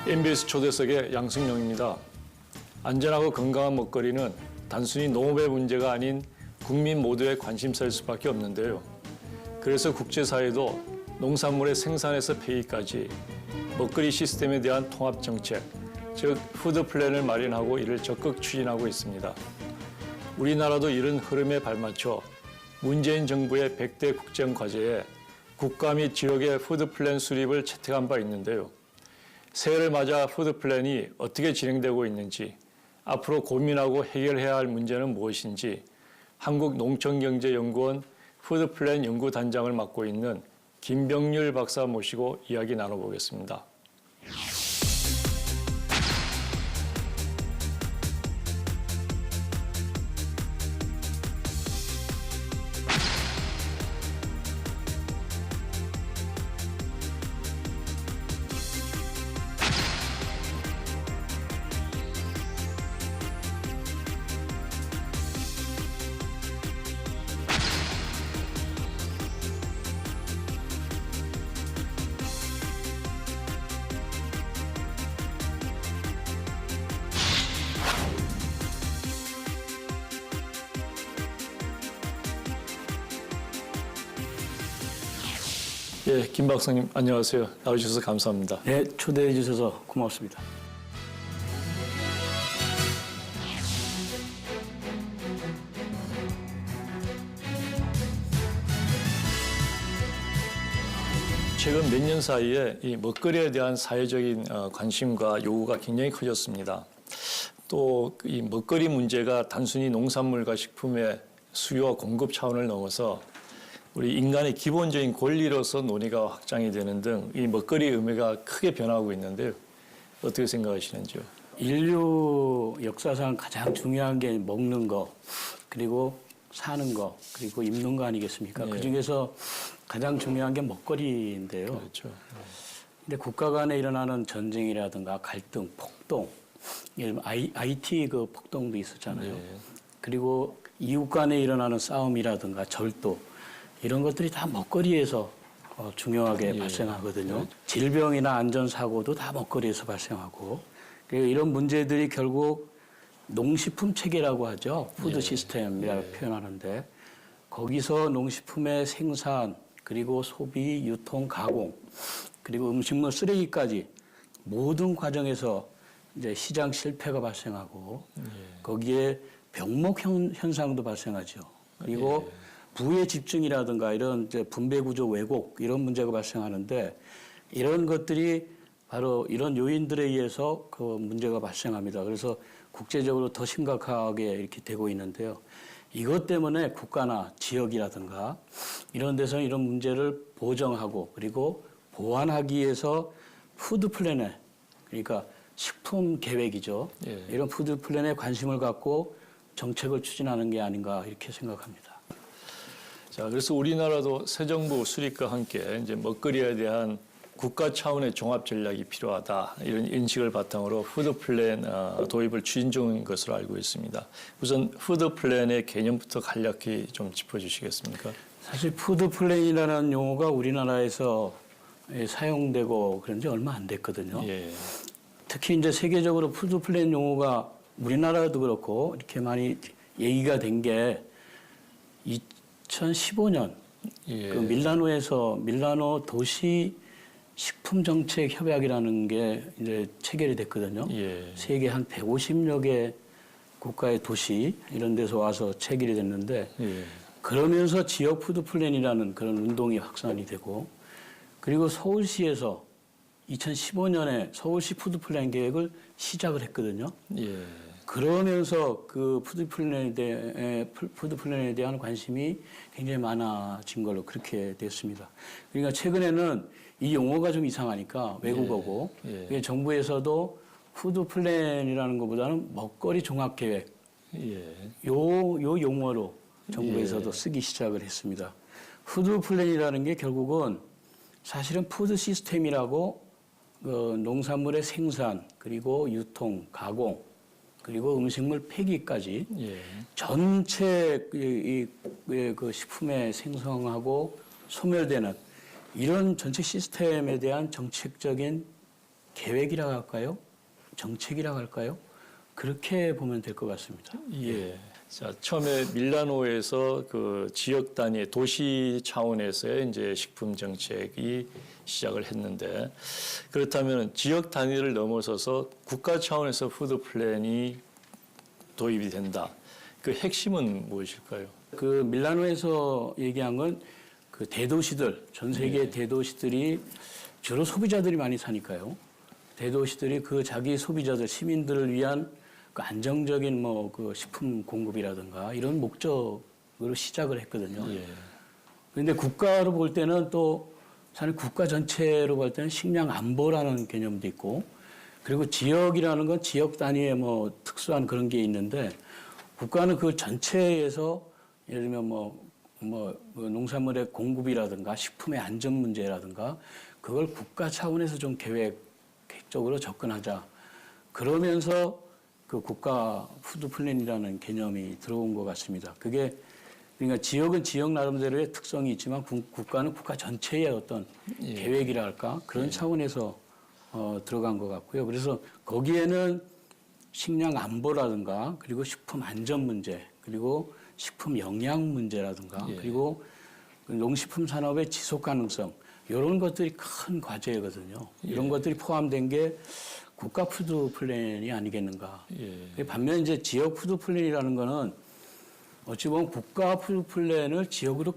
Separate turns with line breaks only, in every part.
MBS 초대석의 양승용입니다. 안전하고 건강한 먹거리는 단순히 농업의 문제가 아닌 국민 모두의 관심사일 수밖에 없는데요. 그래서 국제사회도 농산물의 생산에서 폐기까지 먹거리 시스템에 대한 통합 정책, 즉 푸드 플랜을 마련하고 이를 적극 추진하고 있습니다. 우리나라도 이런 흐름에 발맞춰 문재인 정부의 100대 국정과제에 국가 및 지역의 푸드 플랜 수립을 채택한 바 있는데요. 새해를 맞아 푸드 플랜이 어떻게 진행되고 있는지, 앞으로 고민하고 해결해야 할 문제는 무엇인지 한국농촌경제연구원 푸드 플랜 연구단장을 맡고 있는 김병률 박사 모시고 이야기 나눠보겠습니다. 예, 김 박사님 안녕하세요. 나와주셔서 감사합니다.
네, 초대해 주셔서 고맙습니다.
최근 몇 년 사이에 이 먹거리에 대한 사회적인 관심과 요구가 굉장히 커졌습니다. 또 이 먹거리 문제가 단순히 농산물과 식품의 수요와 공급 차원을 넘어서 우리 인간의 기본적인 권리로서 논의가 확장이 되는 등 이 먹거리의 의미가 크게 변화하고 있는데요. 어떻게 생각하시는지요?
인류 역사상 가장 중요한 게 먹는 거, 그리고 사는 거, 그리고 입는 거 아니겠습니까?
네.
그중에서 가장 중요한 게 먹거리인데요.
그렇죠.
근데 국가 간에 일어나는 전쟁이라든가 갈등, 폭동, IT 그 폭동도 있었잖아요.
네.
그리고 이웃 간에 일어나는 싸움이라든가 절도, 이런 것들이 다 먹거리에서 중요하게 발생하거든요. 질병이나 안전사고도 다 먹거리에서 발생하고, 그리고 이런 문제들이 결국 농식품 체계라고 하죠. 푸드 시스템이라고 표현하는데, 거기서 농식품의 생산, 그리고 소비, 유통, 가공, 그리고 음식물 쓰레기까지 모든 과정에서 이제 시장 실패가 발생하고, 거기에 병목 현상도 발생하죠. 그리고 부의 집중이라든가 이런 이제 분배 구조 왜곡 이런 문제가 발생하는데, 이런 것들이 바로 이런 요인들에 의해서 그 문제가 발생합니다. 그래서 국제적으로 더 심각하게 이렇게 되고 있는데요. 이것 때문에 국가나 지역이라든가 이런 데서는 이런 문제를 보정하고 그리고 보완하기 위해서 푸드 플랜에, 그러니까 식품 계획이죠. 이런 푸드 플랜에 관심을 갖고 정책을 추진하는 게 아닌가 이렇게 생각합니다.
자, 그래서 우리나라도 새 정부 수립과 함께 이제 먹거리에 대한 국가 차원의 종합 전략이 필요하다, 이런 인식을 바탕으로 푸드 플랜 도입을 추진 중인 것으로 알고 있습니다. 우선 푸드 플랜의 개념부터 간략히 좀 짚어주시겠습니까?
사실 푸드 플랜이라는 용어가 우리나라에서 사용되고 그런 지 얼마 안 됐거든요.
예.
특히 이제 세계적으로 푸드 플랜 용어가 우리나라도 그렇고 이렇게 많이 얘기가 된 게 2015년 그 밀라노 도시 식품 정책 협약이라는 게 이제 체결이 됐거든요. 세계 한 150여 개 국가의 도시 이런 데서 와서 체결이 됐는데, 그러면서 지역 푸드 플랜이라는 그런 운동이 확산이 되고, 그리고 서울시에서 2015년에 서울시 푸드 플랜 계획을 시작을 했거든요. 그러면서 그 푸드 플랜에 대한 관심이 굉장히 많아진 걸로 그렇게 됐습니다. 그러니까 최근에는 이 용어가 좀 이상하니까 외국어고, 정부에서도 푸드 플랜이라는 것보다는 먹거리 종합 계획, 요 용어로 정부에서도 쓰기 시작을 했습니다. 푸드 플랜이라는 게 결국은 사실은 푸드 시스템이라고 농산물의 생산, 그리고 유통, 가공, 그리고 음식물 폐기까지 전체 그 식품의 생성하고 소멸되는 이런 전체 시스템에 대한 정책적인 계획이라고 할까요? 정책이라고 할까요? 그렇게 보면 될 것 같습니다.
예. 자, 처음에 밀라노에서 그 지역 단위, 도시 차원에서의 이제 식품 정책이 시작을 했는데, 그렇다면 지역 단위를 넘어서서 국가 차원에서 푸드 플랜이 도입이 된다. 그 핵심은 무엇일까요?
그 밀라노에서 얘기한 건 그 대도시들, 전 세계 대도시들이 주로 소비자들이 많이 사니까요. 대도시들이 그 자기 소비자들, 시민들을 위한 그 안정적인 뭐 그 식품 공급이라든가 이런 목적으로 시작을 했거든요.
예.
그런데 국가로 볼 때는 또 사실 국가 전체로 볼 때는 식량 안보라는 개념도 있고, 그리고 지역이라는 건 지역 단위의 뭐 특수한 그런 게 있는데, 국가는 그 전체에서 예를 들면 그 농산물의 공급이라든가 식품의 안전 문제라든가 그걸 국가 차원에서 좀 계획적으로 접근하자. 그러면서 그 국가 푸드 플랜이라는 개념이 들어온 것 같습니다. 그게 그러니까 지역은 지역 나름대로의 특성이 있지만 국가는 국가 전체의 어떤 계획이라 할까 그런 차원에서 들어간 것 같고요. 그래서 거기에는 식량 안보라든가 그리고 식품 안전 문제 그리고 식품 영양 문제라든가 그리고 농식품 산업의 지속 가능성 이런 것들이 큰 과제거든요. 이런 것들이 포함된 게 국가 푸드 플랜이 아니겠는가. 반면 이제 지역 푸드 플랜이라는 거는 어찌 보면 국가 푸드 플랜을 지역으로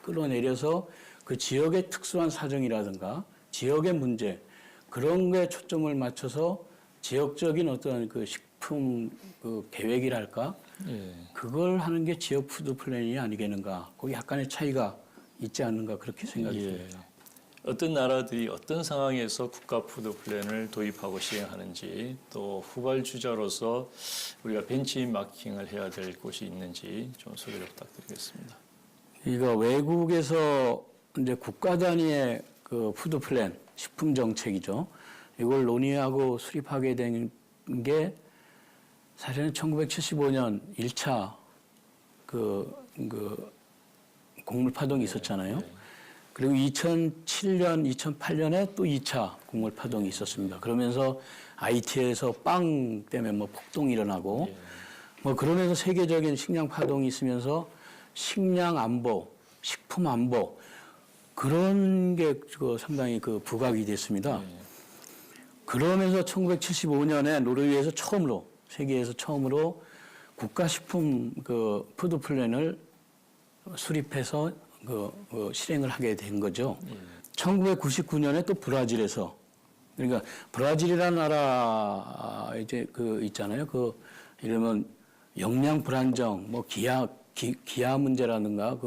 끌어내려서 그 지역의 특수한 사정이라든가 지역의 문제 그런 거에 초점을 맞춰서 지역적인 어떤 그 식품 그 계획이랄까 그걸 하는 게 지역 푸드 플랜이 아니겠는가. 거기 약간의 차이가 있지 않는가 그렇게 생각이 듭니다.
어떤 나라들이 어떤 상황에서 국가 푸드 플랜을 도입하고 시행하는지 또 후발주자로서 우리가 벤치마킹을 해야 될 곳이 있는지 좀 소개를 부탁드리겠습니다.
이거 외국에서 이제 국가 단위의 그 푸드 플랜, 식품 정책이죠. 이걸 논의하고 수립하게 된 게 사실은 1975년 1차 그 곡물 파동이 있었잖아요. 그리고 2007년, 2008년에 또 2차 곡물 파동이 있었습니다. 그러면서 IT에서 빵 때문에 뭐 폭동이 일어나고 뭐 그러면서 세계적인 식량 파동이 있으면서 식량 안보, 식품 안보 그런 게 상당히 그 부각이 됐습니다. 그러면서 1975년에 노르웨이에서 처음으로 세계에서 처음으로 국가식품 그 푸드 플랜을 수립해서 실행을 하게 된 거죠. 1999년에 또 브라질에서 그러니까 브라질이라는 나라 이제 그 있잖아요. 그 이러면 영양 불안정, 뭐 기아 문제라든가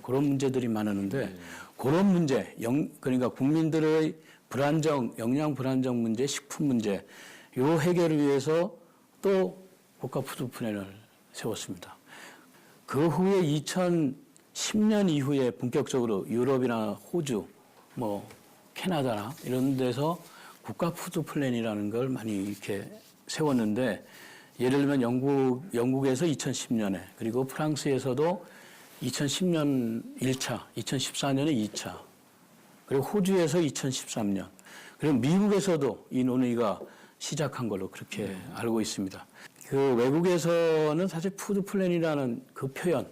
그런 문제들이 많았는데 그런 문제, 그러니까 국민들의 불안정, 영양 불안정 문제, 식품 문제, 요 해결을 위해서 또 국가 푸드 플랜을 세웠습니다. 그 후에 2010년 이후에 본격적으로 유럽이나 호주, 뭐 캐나다나 이런 데서 국가 푸드 플랜이라는 걸 많이 이렇게 세웠는데 예를 들면 영국에서 2010년에 그리고 프랑스에서도 2010년 1차, 2014년에 2차, 그리고 호주에서 2013년, 그리고 미국에서도 이 논의가 시작한 걸로 그렇게 알고 있습니다. 그 외국에서는 사실 푸드 플랜이라는 그 표현,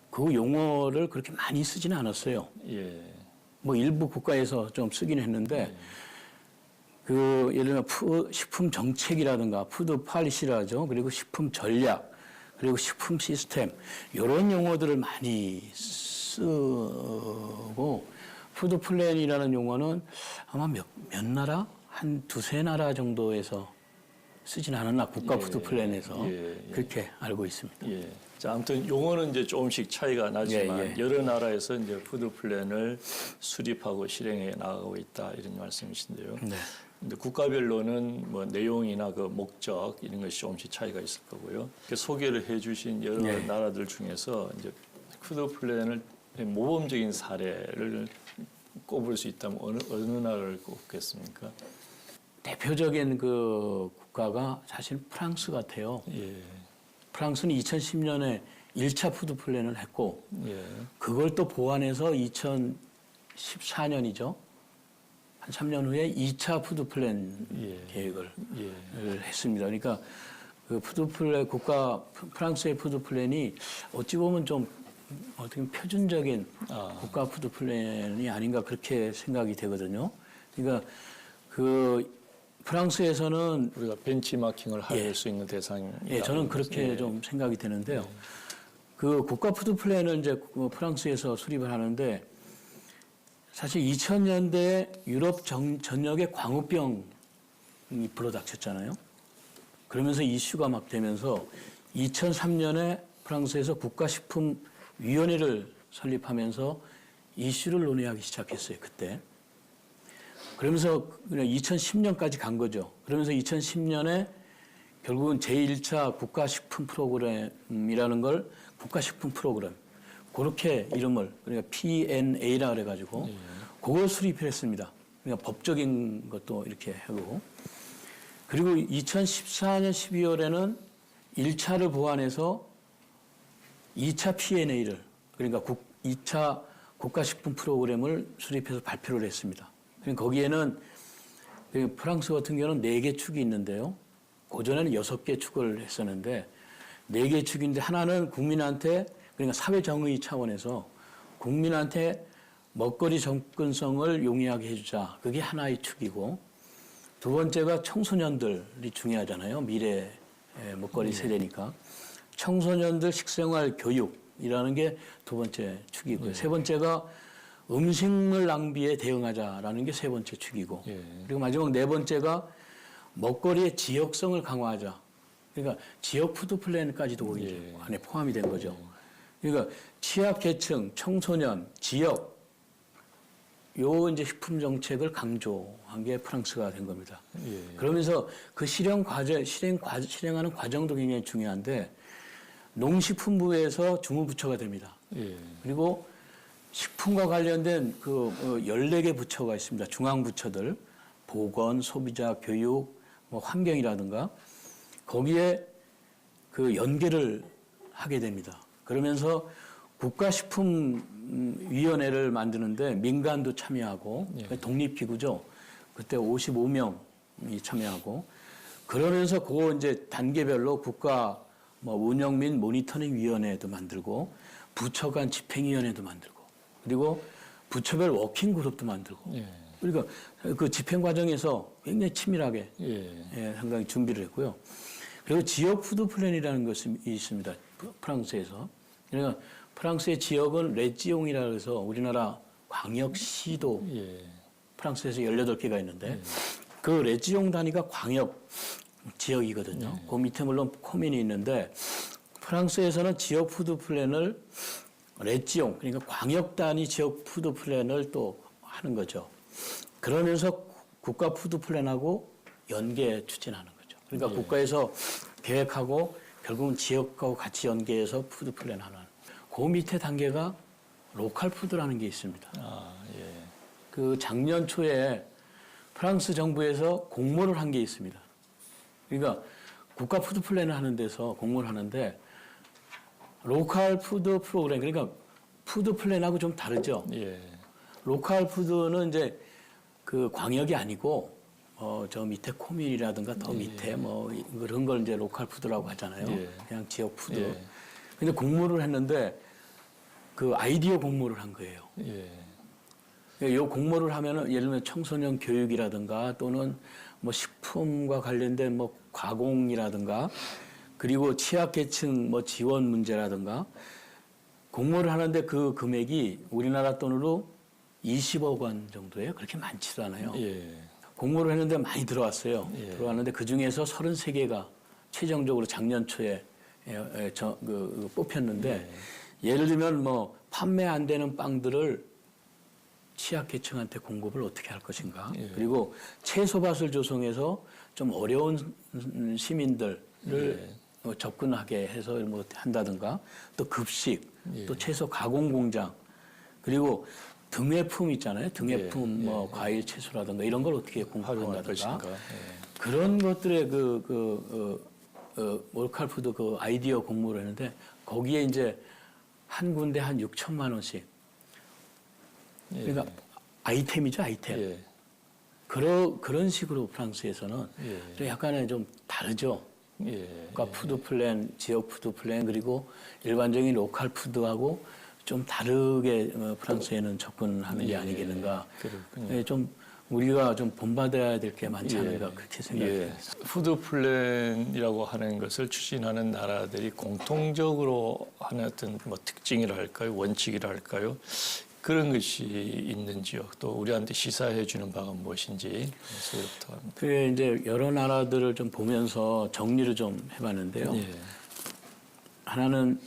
그 용어를 그렇게 많이 쓰지는 않았어요. 뭐 일부 국가에서 좀 쓰긴 했는데 그 예를 들면 식품 정책이라든가 푸드 팔리시라죠. 그리고 식품 전략, 그리고 식품 시스템 이런 용어들을 많이 쓰고 푸드 플랜이라는 용어는 아마 몇 나라? 한 두세 나라 정도에서 쓰진 않았나 국가 푸드 플랜에서 그렇게 알고 있습니다.
자, 아무튼 용어는 이제 조금씩 차이가 나지만 여러 나라에서 이제 푸드 플랜을 수립하고 실행해 나가고 있다 이런 말씀이신데요. 근데 국가별로는 뭐 내용이나 그 목적 이런 것이 조금씩 차이가 있을 거고요. 소개를 해주신 여러 나라들 중에서 이제 푸드 플랜을 모범적인 사례를 꼽을 수 있다면 어느 나라를 꼽겠습니까?
대표적인 그 국가가 사실 프랑스 같아요. 프랑스는 2010년에 1차 푸드 플랜을 했고 그걸 또 보완해서 2014년이죠. 한 3년 후에 2차 푸드 플랜
예.
계획을
예.
했습니다. 그러니까 그 푸드 플랜 프랑스의 푸드 플랜이 어찌 보면 좀 어떻게 보면 표준적인 국가 푸드 플랜이 아닌가 그렇게 생각이 되거든요. 그러니까 그 프랑스에서는
우리가 벤치마킹을 할
예.
수 있는 대상이.
예, 저는 그렇게 좀 생각이 되는데요. 그 국가 푸드 플랜을 이제 프랑스에서 수립을 하는데 사실 2000년대 유럽 전역에 광우병이 불어닥쳤잖아요. 그러면서 이슈가 막 되면서 2003년에 프랑스에서 국가식품위원회를 설립하면서 이슈를 논의하기 시작했어요, 그때. 그러면서 2010년까지 간 거죠. 그러면서 2010년에 결국은 제1차 국가식품 프로그램이라는 걸 국가식품 프로그램, 그렇게 이름을, 그러니까 PNA라 그래가지고, 그걸 수립을 했습니다. 그러니까 법적인 것도 이렇게 하고. 그리고 2014년 12월에는 1차를 보완해서 2차 PNA를, 그러니까 2차 국가식품 프로그램을 수립해서 발표를 했습니다. 그러니까 거기에는 프랑스 같은 경우는 4개 축이 있는데요. 그전에는 6개 축을 했었는데 4개 축인데 하나는 국민한테, 그러니까 사회정의 차원에서 국민한테 먹거리 접근성을 용이하게 해주자. 그게 하나의 축이고, 두 번째가 청소년들이 중요하잖아요. 미래 먹거리 세대니까. 청소년들 식생활 교육이라는 게 두 번째 축이고요. 세 번째가 음식물 낭비에 대응하자라는 게 세 번째 축이고, 그리고 마지막 네 번째가 먹거리의 지역성을 강화하자. 그러니까 지역 푸드 플랜까지도 거기 안에 포함이 된 거죠. 그러니까 취약계층, 청소년, 지역, 요 이제 식품 정책을 강조한 게 프랑스가 된 겁니다. 그러면서 그 실행하는 과정도 굉장히 중요한데, 농식품부에서 주무부처가 됩니다. 그리고 식품과 관련된 그 14개 부처가 있습니다. 중앙부처들, 보건, 소비자, 교육, 뭐 환경이라든가, 거기에 그 연계를 하게 됩니다. 그러면서 국가식품위원회를 만드는데 민간도 참여하고, 독립기구죠. 그때 55명이 참여하고, 그러면서 그거 이제 단계별로 국가 뭐 운영 및 모니터링 위원회도 만들고, 부처 간 집행위원회도 만들고, 그리고 부처별 워킹 그룹도 만들고. 그러니까 그 집행 과정에서 굉장히 치밀하게 상당히 준비를 했고요. 그리고 지역 푸드 플랜이라는 것이 있습니다. 프랑스에서. 그러니까 프랑스의 지역은 레지옹이라고 해서 우리나라 광역시도 프랑스에서 18개가 있는데 그 레지옹 단위가 광역 지역이거든요. 그 밑에 물론 코민이 있는데 프랑스에서는 지역 푸드 플랜을 레지옹, 그러니까 광역 단위 지역 푸드 플랜을 또 하는 거죠. 그러면서 국가 푸드 플랜하고 연계 추진하는 거죠. 그러니까 국가에서 계획하고 결국은 지역하고 같이 연계해서 푸드 플랜하는. 그 밑에 단계가 로컬 푸드라는 게 있습니다. 그 작년 초에 프랑스 정부에서 공모를 한 게 있습니다. 그러니까 국가 푸드 플랜을 하는 데서 공모를 하는데 로컬 푸드 프로그램, 그러니까 푸드 플랜하고 좀 다르죠. 로컬 푸드는 이제 그 광역이 아니고 저 밑에 코밀이라든가 더 밑에 뭐 그런 걸 이제 로컬 푸드라고 하잖아요. 그냥 지역 푸드. 근데 공모를 했는데 그 아이디어 공모를 한 거예요. 이 공모를 하면은 예를 들면 청소년 교육이라든가 또는 뭐 식품과 관련된 뭐 가공이라든가 그리고 취약계층 뭐 지원 문제라든가 공모를 하는데 그 금액이 우리나라 돈으로 20억 원 정도예요. 그렇게 많지도 않아요. 공모를 했는데 많이 들어왔어요. 들어왔는데 그 중에서 33개가 최종적으로 작년 초에 뽑혔는데 예를 들면 뭐 판매 안 되는 빵들을 취약계층한테 공급을 어떻게 할 것인가. 그리고 채소밭을 조성해서 좀 어려운 시민들을 접근하게 해서 뭐 한다든가 또 급식, 또 채소 가공 공장, 그리고 등회품 있잖아요. 등회품 뭐 과일 채소라든가 이런 걸 어떻게 공급한다든가 그런 것들의 로컬 푸드 그 아이디어 공모를 했는데 거기에 이제 한 군데 한 6천만 원씩. 그러니까 아이템이죠, 아이템. 그런 식으로 프랑스에서는 좀 약간은 좀 다르죠. 그러니까 푸드 플랜, 지역 푸드 플랜 그리고 일반적인 로컬 푸드하고 좀 다르게 프랑스에는 접근하는 게 아니겠는가.
그렇군요.
좀 우리가 좀 본받아야 될 게 많지 않은가 그렇게 생각해요.
푸드 플랜이라고 하는 것을 추진하는 나라들이 공통적으로 하는 어떤 뭐 특징이라 할까요, 원칙이라 할까요, 그런 것이 있는지요. 또 우리한테 시사해 주는 바가 무엇인지 그것부터 합니다.
그 이제 여러 나라들을 좀 보면서 정리를 좀 해봤는데요. 하나는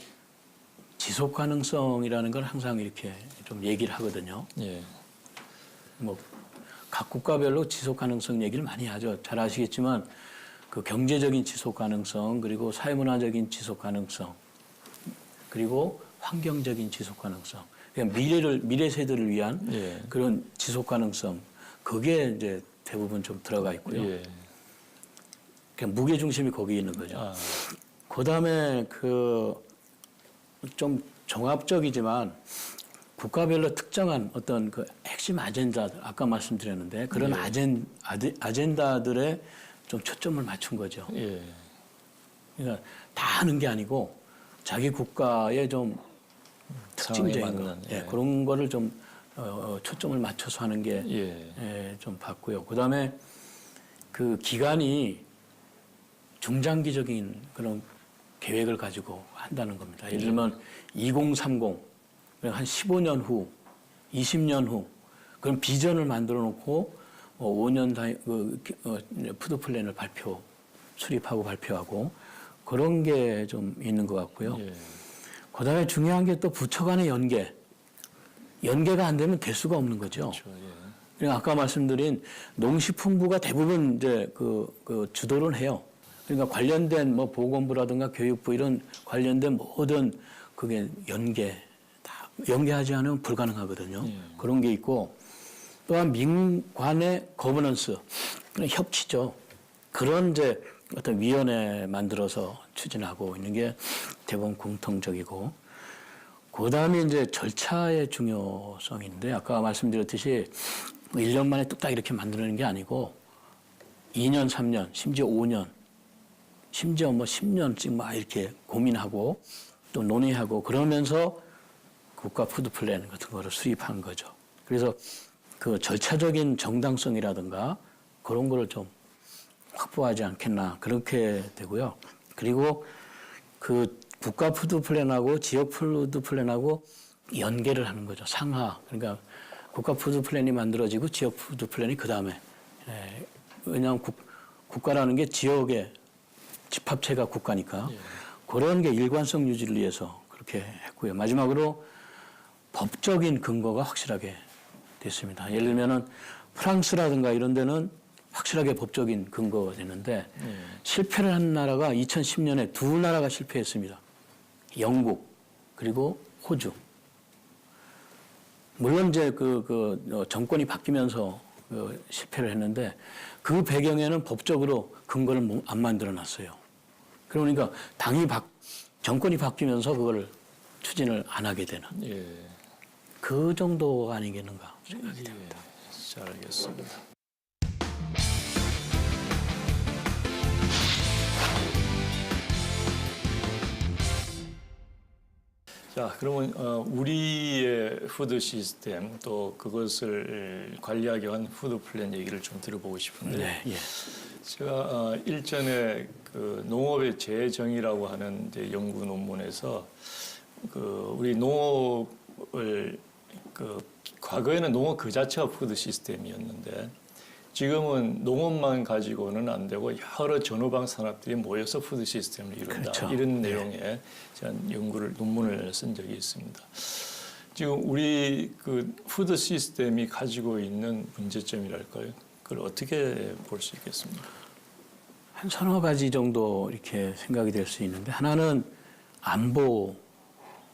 지속 가능성이라는 걸 항상 이렇게 좀 얘기를 하거든요. 뭐 각 국가별로 지속 가능성 얘기를 많이 하죠. 잘 아시겠지만 그 경제적인 지속 가능성 그리고 사회문화적인 지속 가능성 그리고 환경적인 지속 가능성. 그러니까 미래 세대를 위한 그런 지속 가능성 그게 이제 대부분 좀 들어가 있고요. 그러니까 무게 중심이 거기 있는 거죠. 그다음에 그 좀 종합적이지만 국가별로 특정한 어떤 그 핵심 아젠다들 아까 말씀드렸는데 그런 아젠다들에 좀 초점을 맞춘 거죠. 그러니까 다 하는 게 아니고 자기 국가의 좀 특징적인 거, 그런 거를 좀 초점을 맞춰서 하는 게 좀 봤고요. 그다음에 그 기간이 중장기적인 그런 계획을 가지고 한다는 겁니다. 예를 들면 2030, 한 15년 후, 20년 후 그런 비전을 만들어 놓고 5년 푸드 플랜을 수립하고 발표하고 그런 게 좀 있는 것 같고요. 그다음에 중요한 게 또 부처 간의 연계가 안 되면 될 수가 없는 거죠.
그렇죠.
그러니까 아까 말씀드린 농식품부가 대부분 이제 그 주도를 해요. 그러니까 관련된 뭐 보건부라든가 교육부 이런 관련된 모든 그게 연계하지 않으면 불가능하거든요. 그런 게 있고 또한 민관의 거버넌스, 협치죠. 그런 이제 어떤 위원회 만들어서 추진하고 있는 게 대부분 공통적이고 그다음에 이제 절차의 중요성인데 아까 말씀드렸듯이 1년 만에 뚝딱 이렇게 만드는 게 아니고 2년, 3년, 심지어 5년, 심지어 뭐 10년씩 막 이렇게 고민하고 또 논의하고 그러면서 국가 푸드 플랜 같은 거를 수립한 거죠. 그래서 그 절차적인 정당성이라든가 그런 거를 좀 확보하지 않겠나 그렇게 되고요. 그리고 그 국가 푸드 플랜하고 지역 푸드 플랜하고 연계를 하는 거죠. 상하. 그러니까 국가 푸드 플랜이 만들어지고 지역 푸드 플랜이 그 다음에. 왜냐하면 국가라는 게 지역의 집합체가 국가니까 그런 게 일관성 유지를 위해서 그렇게 했고요. 마지막으로 법적인 근거가 확실하게 됐습니다. 예를 들면은 프랑스라든가 이런 데는 확실하게 법적인 근거가 되는데 실패를 한 나라가 2010년에 두 나라가 실패했습니다. 영국 그리고 호주. 물론 이제 정권이 바뀌면서 실패를 했는데 그 배경에는 법적으로 근거를 안 만들어 놨어요. 그러니까 정권이 바뀌면서 그걸 추진을 안 하게 되는 그 정도가 아니겠는가 생각이 듭니다.
잘 알겠습니다. 자, 그러면 우리의 푸드 시스템 또 그것을 관리하기 위한 푸드 플랜 얘기를 좀 들어보고 싶은데 제가 일전에 그 농업의 재정의라고 하는 이제 연구 논문에서 그 우리 농업을 과거에는 농업 그 자체가 푸드 시스템이었는데 지금은 농업만 가지고는 안 되고 여러 전후방 산업들이 모여서 푸드 시스템을 이룬다.
그렇죠.
이런 내용의 제가 논문을 쓴 적이 있습니다. 지금 우리 그 푸드 시스템이 가지고 있는 문제점이랄까요? 그걸 어떻게 볼 수 있겠습니까?
한 서너 가지 정도 이렇게 생각이 될 수 있는데 하나는 안보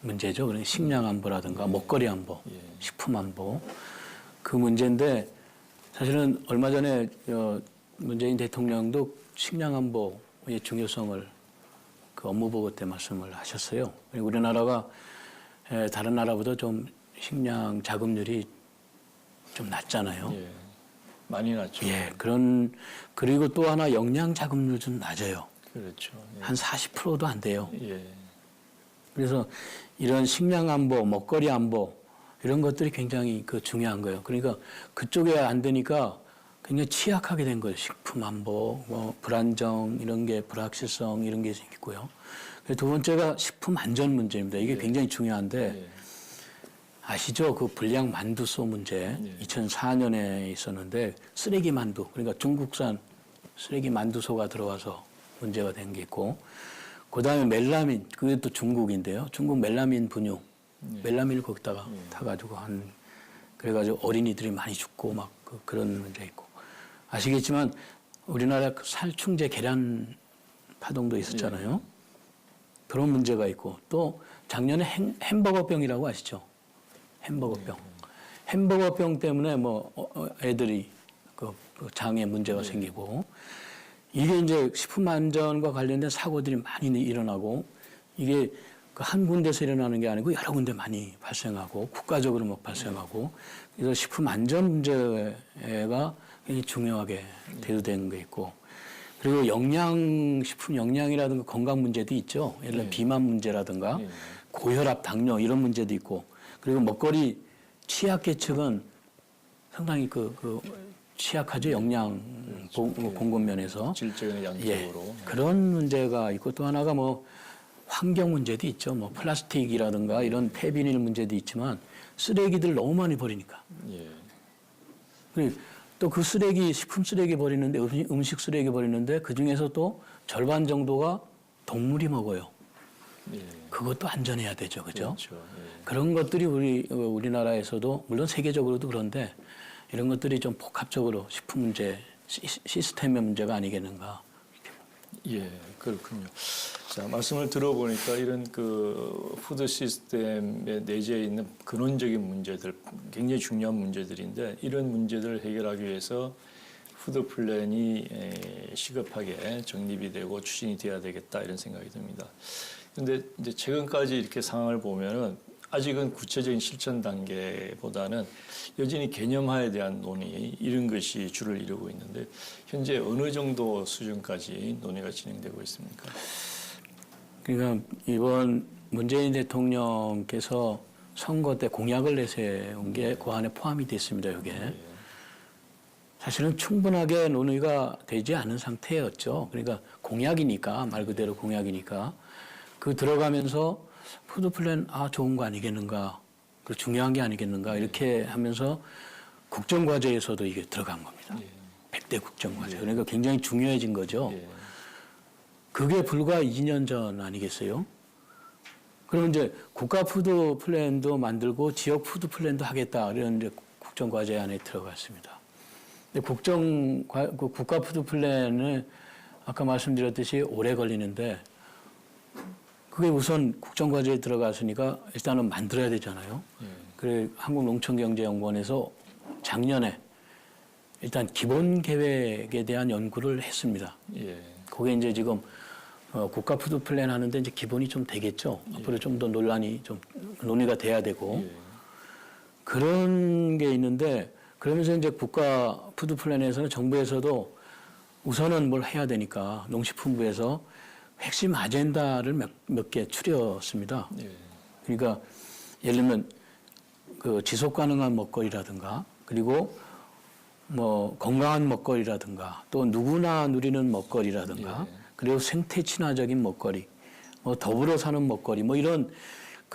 문제죠. 그러니까 식량 안보라든가 먹거리 안보, 식품 안보 그 문제인데 사실은 얼마 전에 문재인 대통령도 식량 안보의 중요성을 그 업무보고 때 말씀을 하셨어요. 우리나라가 다른 나라보다 좀 식량 자급률이 좀 낮잖아요.
많이 낮죠.
예, 그리고 또 하나 영양 자급률 좀 낮아요.
그렇죠. 예.
한 40%도 안 돼요.
예.
그래서 이런 식량 안보, 먹거리 안보 이런 것들이 굉장히 중요한 거예요. 그러니까 그쪽에 안 되니까 굉장히 취약하게 된 거예요. 식품 안보, 불안정 이런 게 불확실성 이런 게 생기고요. 두 번째가 식품 안전 문제입니다. 이게 굉장히 중요한데
예.
아시죠? 그 불량 만두소 문제 2004년에 있었는데 쓰레기 만두 그러니까 중국산 쓰레기 만두소가 들어와서 문제가 된 게 있고 그다음에 멜라민 그게 또 중국인데요. 중국 멜라민 분유 멜라민을 거기다가 타가지고 그래가지고 어린이들이 많이 죽고 막 그런 문제 있고 아시겠지만 우리나라 살충제 계란 파동도 있었잖아요. 그런 문제가 있고 또 작년에 햄버거병이라고 아시죠? 햄버거병. 햄버거병 때문에 애들이 그 장에 문제가 생기고 이게 이제 식품 안전과 관련된 사고들이 많이 일어나고 이게 한 군데서 일어나는 게 아니고 여러 군데 많이 발생하고 국가적으로 발생하고 그래서 식품 안전 문제가 굉장히 중요하게 대두되는 게 있고 그리고 식품 영양이라든가 건강 문제도 있죠. 예를 들어 비만 문제라든가 고혈압, 당뇨 이런 문제도 있고 그리고 먹거리 취약계층은 상당히 취약하죠. 영양 공급 면에서.
질적이나 양적으로.
그런 문제가 있고 또 하나가 환경 문제도 있죠. 플라스틱이라든가 이런 폐비닐 문제도 있지만 쓰레기들 너무 많이 버리니까.
예.
또 그 쓰레기, 식품 쓰레기 버리는데 음식 쓰레기 버리는데 그 중에서 또 절반 정도가 동물이 먹어요.
예.
그것도 안전해야 되죠. 그죠?
그렇죠. 예.
그런 것들이 우리나라에서도 물론 세계적으로도 그런데 이런 것들이 좀 복합적으로 식품 문제, 시스템의 문제가 아니겠는가.
예, 그렇군요. 자, 말씀을 들어보니까 이런 푸드 시스템에 내재해 있는 근원적인 문제들, 굉장히 중요한 문제들인데 이런 문제들을 해결하기 위해서 푸드 플랜이 시급하게 정립이 되고 추진이 돼야 되겠다 이런 생각이 듭니다. 그런데 이제 최근까지 이렇게 상황을 보면은 아직은 구체적인 실천 단계보다는 여전히 개념화에 대한 논의 이런 것이 주를 이루고 있는데 현재 어느 정도 수준까지 논의가 진행되고 있습니까?
그러니까 이번 문재인 대통령께서 선거 때 공약을 내세운 게 그 안에 포함이 됐습니다. 이게 사실은 충분하게 논의가 되지 않은 상태였죠. 그러니까 공약이니까 말 그대로 공약이니까 들어가면서 푸드 플랜 좋은 거 아니겠는가, 그 중요한 게 아니겠는가 이렇게 하면서 국정과제에서도 이게 들어간 겁니다. 100대 국정과제. 그러니까 굉장히 중요해진 거죠. 그게 불과 2년 전 아니겠어요? 그럼 이제 국가 푸드 플랜도 만들고 지역 푸드 플랜도 하겠다 이런 이제 국정과제 안에 들어갔습니다. 근데 국가 푸드 플랜은 아까 말씀드렸듯이 오래 걸리는데. 그게 우선 국정과제에 들어갔으니까 일단은 만들어야 되잖아요. 그래 한국농촌경제연구원에서 작년에 일단 기본 계획에 대한 연구를 했습니다. 그게 이제 지금 국가 푸드 플랜 하는데 이제 기본이 좀 되겠죠. 앞으로 좀 더 논의가 돼야 되고 그런 게 있는데 그러면서 이제 국가 푸드 플랜에서는 정부에서도 우선은 뭘 해야 되니까 농식품부에서 핵심 아젠다를 몇 개 추렸습니다. 그러니까 예를 들면 지속 가능한 먹거리라든가 그리고 건강한 먹거리라든가 또 누구나 누리는 먹거리라든가 그리고 생태 친화적인 먹거리, 더불어 사는 먹거리 이런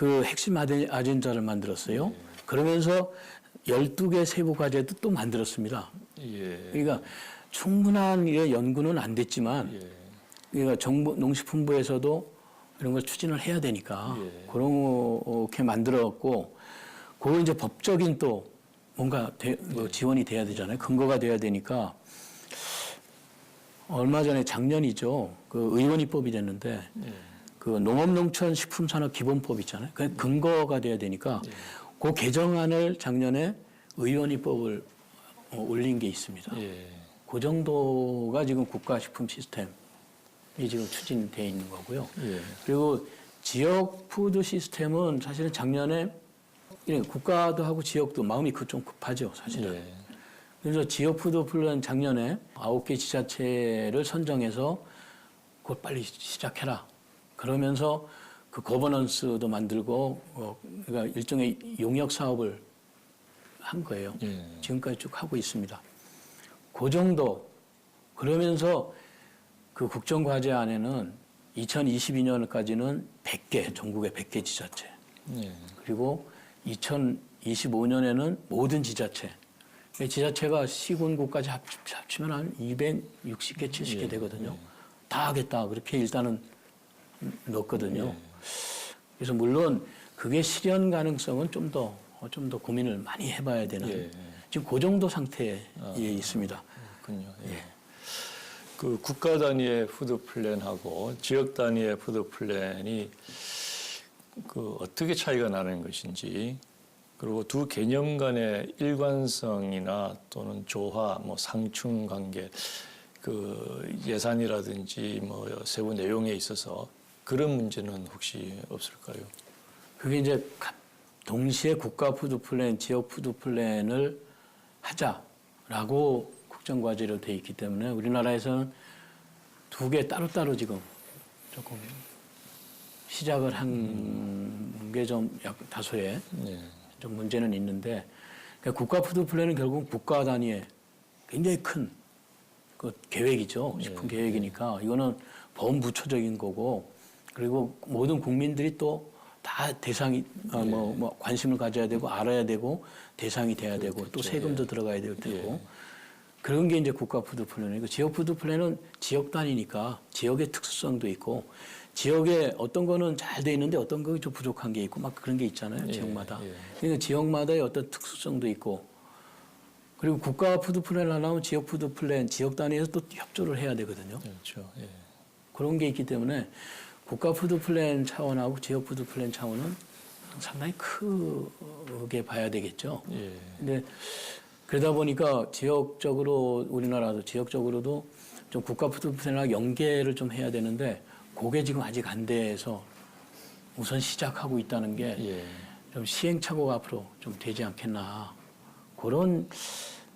핵심 아젠다를 만들었어요. 그러면서 12개 세부 과제도 또 만들었습니다. 그러니까 충분한 연구는 안 됐지만 그러니까 농식품부에서도 이런 걸 추진을 해야 되니까 그렇게 만들었고 그거 이제 법적인 또 뭔가 지원이 돼야 되잖아요. 근거가 돼야 되니까 얼마 전에 작년이죠. 의원 입법이 됐는데 농업농촌식품산업기본법 있잖아요. 그 근거가 돼야 되니까 그 개정안을 작년에 의원 입법을 올린 게 있습니다. 그 정도가 지금 국가식품 시스템 이 지금 추진되어 있는 거고요. 그리고 지역 푸드 시스템은 사실은 작년에 국가도 하고 지역도 마음이 좀 급하죠, 사실은. 그래서 지역 푸드 플랜 작년에 9개 지자체를 선정해서 그걸 빨리 시작해라. 그러면서 그 거버넌스도 만들고 그러니까 일종의 용역 사업을 한 거예요.
예.
지금까지 쭉 하고 있습니다. 그 정도. 그러면서 그 국정과제 안에는 2022년까지는 100개, 전국에 100개 지자체.
예.
그리고 2025년에는 모든 지자체. 지자체가 시군구까지 합치면 한 260개, 70개 되거든요. 다 하겠다. 그렇게 일단은 넣었거든요. 그래서 물론 그게 실현 가능성은 좀 더 고민을 많이 해봐야 되는 지금 그 정도 상태에 있습니다.
그렇군요. 예. 그 국가 단위의 푸드 플랜하고 지역 단위의 푸드 플랜이 그 어떻게 차이가 나는 것인지, 그리고 두 개념 간의 일관성이나 또는 조화, 뭐 상충 관계, 그 예산이라든지 뭐 세부 내용에 있어서 그런 문제는 혹시 없을까요?
그게 이제 동시에 국가 푸드 플랜, 지역 푸드 플랜을 하자라고 국정과제로 돼 있기 때문에 우리나라에서는 두 개 따로따로 지금 조금 시작을 한 게 좀 다소의 좀 문제는 있는데, 그러니까 국가 푸드 플랜은 결국 국가 단위의 굉장히 큰 그 계획이죠. 식품 계획이니까 이거는 범부처적인 거고, 그리고 모든 국민들이 또 다 대상이 뭐 관심을 가져야 되고 알아야 되고 대상이 돼야 되고 또 세금도 들어가야 될 테고 그런 게 이제 국가 푸드 플랜이고, 지역 푸드 플랜은 지역 단위니까 지역의 특수성도 있고 지역에 어떤 거는 잘 돼 있는데 어떤 거 좀 부족한 게 있고 막 그런 게 있잖아요. 지역마다. 그러니까 지역마다의 어떤 특수성도 있고, 그리고 국가 푸드 플랜을 하려면 지역 푸드 플랜, 지역 단위에서 또 협조를 해야 되거든요.
그렇죠. 예.
그런 게 있기 때문에 국가 푸드 플랜 차원하고 지역 푸드 플랜 차원은 상당히 크게 봐야 되겠죠.
예.
근데 그러다 보니까 지역적으로 우리나라도 지역적으로도 좀 국가 푸드 플랜하고 연계를 좀 해야 되는데 그게 지금 아직 안 돼서 우선 시작하고 있다는 게 좀 시행착오가 앞으로 좀 되지 않겠나. 그런,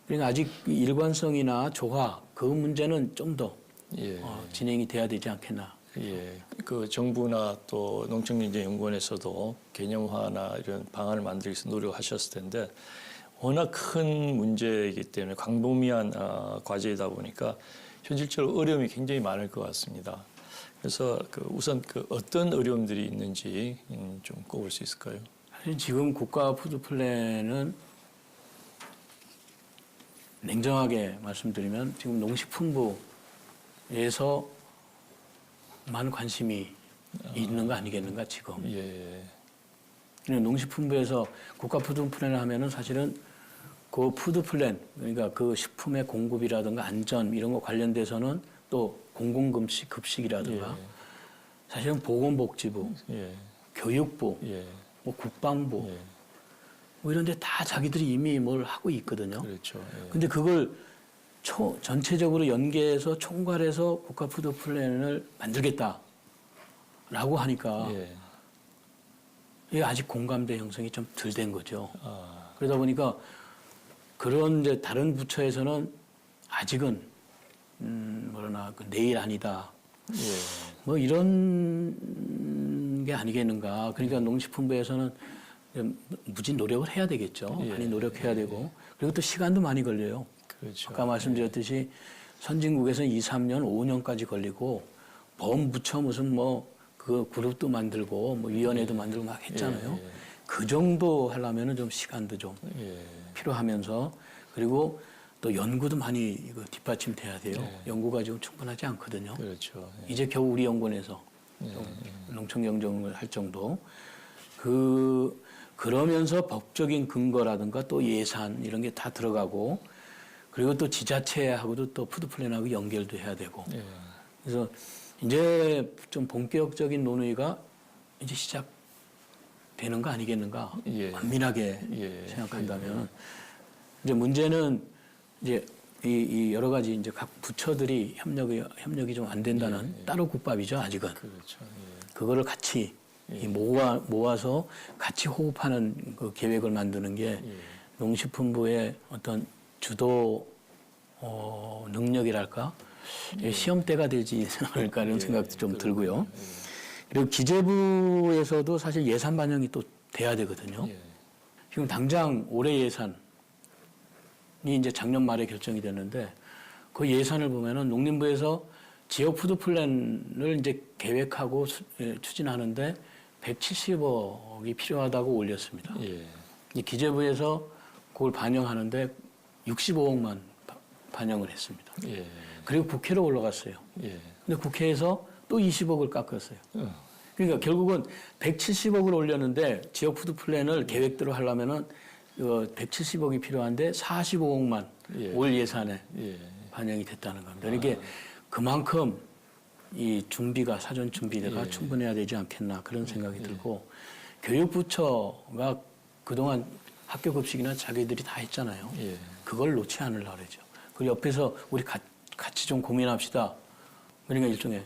그러니까 아직 일관성이나 조화, 그 문제는 좀 더 진행이 돼야 되지 않겠나.
예. 그 정부나 또 농촌경제연구원에서도 개념화나 이런 방안을 만들기 위해서 노력하셨을 텐데, 워낙 큰 문제이기 때문에 광범위한 과제이다 보니까 현실적으로 어려움이 굉장히 많을 것 같습니다. 그래서 우선 어떤 어려움들이 있는지 좀 꼽을 수 있을까요?
사실 지금 국가 푸드 플랜은 냉정하게 말씀드리면 지금 농식품부에서만 관심이 있는 거 아니겠는가 지금.
예.
농식품부에서 국가 푸드 플랜을 하면은 사실은 그 푸드 플랜, 그러니까 그 식품의 공급이라든가 안전 이런 거 관련돼서는 또 공공급식이라든가 사실은 보건복지부, 교육부, 뭐 국방부 뭐 이런 데 다 자기들이 이미 뭘 하고 있거든요.
그렇죠.
근데 그걸 전체적으로 연계해서 총괄해서 국가 푸드 플랜을 만들겠다라고 하니까 이게 아직 공감대 형성이 좀 덜 된 거죠. 그러다 보니까 그런 이제 다른 부처에서는 아직은 뭐라나 내일 아니다. 뭐 이런 게 아니겠는가. 그러니까 농식품부에서는 무지 노력을 해야 되겠죠. 많이 노력해야 되고, 그리고 또 시간도 많이 걸려요.
그렇죠.
아까 말씀드렸듯이 선진국에서는 2, 3년, 5년까지 걸리고 범부처 무슨 뭐 그 그룹도 만들고 뭐 위원회도 만들고 막 했잖아요. 그 정도 하려면은 좀 시간도 좀 필요하면서, 그리고 또 연구도 많이 이거 뒷받침돼야 돼요. 연구가 지금 충분하지 않거든요.
그렇죠.
이제 겨우 우리 연구원에서 농촌경정을 할 정도. 그러면서 법적인 근거라든가 또 예산 이런 게 다 들어가고, 그리고 또 지자체하고도 또 푸드플랜하고 연결도 해야 되고. 그래서 이제 좀 본격적인 논의가 이제 시작되는 거 아니겠는가. 엄밀하게 생각한다면. 이제 문제는 이제 이 여러 가지 이제 각 부처들이 협력이 좀 안 된다는 따로 국밥이죠, 아직은.
그렇죠.
그거를 같이 모아서 같이 호흡하는 그 계획을 만드는 게 농식품부의 어떤 주도 능력이랄까 시험대가 되지 않을까 이런 생각도 좀 들고요. 그리고 기재부에서도 사실 예산 반영이 또 돼야 되거든요. 지금 당장 올해 예산이 이제 작년 말에 결정이 됐는데 그 예산을 보면은 농림부에서 지역 푸드 플랜을 이제 계획하고 추진하는데 170억이 필요하다고 올렸습니다. 이 기재부에서 그걸 반영하는데 65억만 반영을 했습니다. 그리고 국회로 올라갔어요. 근데 국회에서 또 20억을 깎았어요. 그러니까 결국은 170억을 올렸는데 지역 푸드 플랜을 계획대로 하려면은 170억이 필요한데 45억만 올 예산에 반영이 됐다는 겁니다. 이게 그만큼 이 준비가 사전 준비가 충분해야 되지 않겠나 그런 생각이 들고 교육부처가 그동안 학교 급식이나 자기들이 다 했잖아요. 그걸 놓지 않으려고 그러죠. 그리고 옆에서 우리 같이 좀 고민합시다. 그러니까 일종의